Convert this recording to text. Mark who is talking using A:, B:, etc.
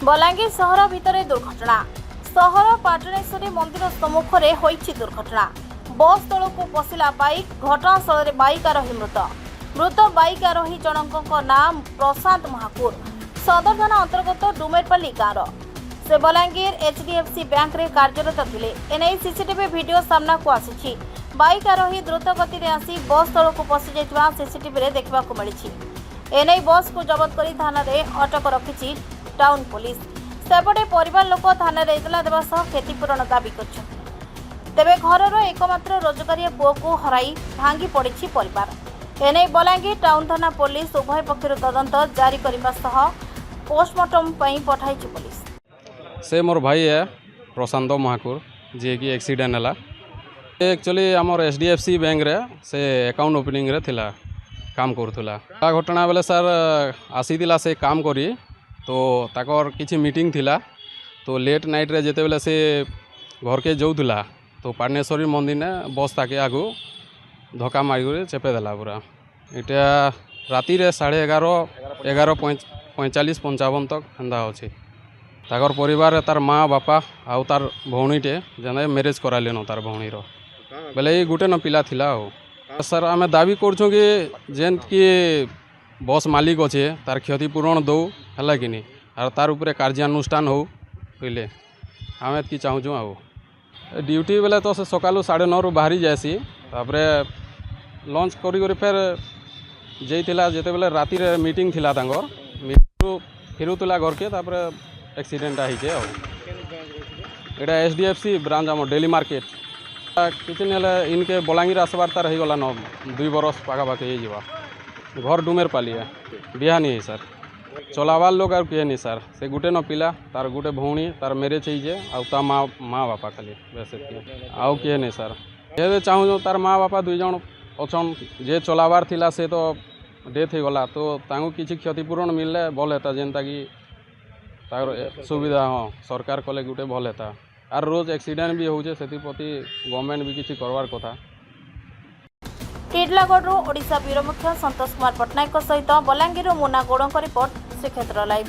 A: बलांगीर सहर भितर दुर्घटना। सहर पाटणेश्वरी मंदिर सम्मुख में होइछि दुर्घटना। बस तल को पशिला बाइक। घटनास्थल में बाइक आरोही मृत बाइक आरोही जनक नाम प्रशांत महाकुर। सदर थाना अंतर्गत डुमेरपाली गाँव से बलांगीर एचडीएफसी बैंक रे कार्यरत थिले। एने सीसीटीवी वीडियो सामना को आसी। बाइक आरोही द्रुत गति में आसी बस तल को पशि जाइथिबा सीसीटीवी रे देखबा को मिलिछि। एने बस को जबत करी थाना रे अटक रखिछि टाउन पुलिस। सेपटे परिवार लोक थाना रे इतला देवा सह क्षतिपूरण दाबी करछथि। तेबे घरर एकमात्र रोजगारी पुओ को हराई भांगी पड़िछि परिवार। एने बलांगीर टाउन थाना पुलिस उभय पक्षर तदंत जारी करबा सह पोस्टमार्टम पई पठाइछि पुलिस।
B: से मोर भाई है प्रशांत महाकुर जे कि एक्सीडेंट हला। एक्चुअली आमर एचडीएफसी बैंक रे से अकाउंट ओपनिंग रे थिला काम करूला। घटना बेले सर आसीला से काम करी तो ताकर किछि मीटिंग थिला तो लेट नाइट रे जेते बेले से घर के जाऊला तो पाटणेश्वरी मंदिर ने बस ताके आगु धक्का मारी चेपे देला पूरा। इटा राति रे 11:45-55 तक हेंदा अछि। ताकर परिवार तार माँ बापा आउ तार भौणीटे जेने मैरेज करालेन तार भौणीर बेले ये गुटे न पिला थिला हो। सर आमे दाबी करछो कि जेन कि बस मालिक अच्छे तार क्षतिपूरण दो है कि नहीं और तार उपरे कार्यानुष्ठान हो पहले आमे कि चाहूँ आओ ड्यूटी बेले तो से सकालू 9:30 बाहरी जाएसी तापरे लंच करी फिर जाइला जेते बेले राति रे मीटिंग थिला तांगर मीटिंग फेरुतला घर के तापरे एक्सीडेंट आइचे आ एटा एचडीएफसी ब्रांच आम डेली मार्केट किसी इनके बलांगीर आसबार तार हो गला 2 बरस पाखापाखि हो घर डुमेरपाली है बिहा नहीं है सर चलावार लोग और किए नहीं सर से गुटे न पिला तार गुटे भौणी तार मैरेज होइजे आ माँ बापा खाली बेस आउ किए नहीं सर ये चाहूँ तार माँ बापा 2 जन अच्छन जे चलावार थिला से तो डेथ हो गला तो तांको किसी क्षतिपूरण मिलले भल हेता जेनता कि तार सुविधा हाँ सरकार कले गुटे भल हेता आर रोज एक्सीडेंट भी होचे सेति प्रति गवर्नमेंट भी किसी करवार कथा।
A: टिडलागढ़ ओडिशा ब्यूरो मुख्य संतोष कुमार पट्टनायक सहित बलांगीर मुना गौड़ रिपोर्ट श्रीक्षेत्र लाइव।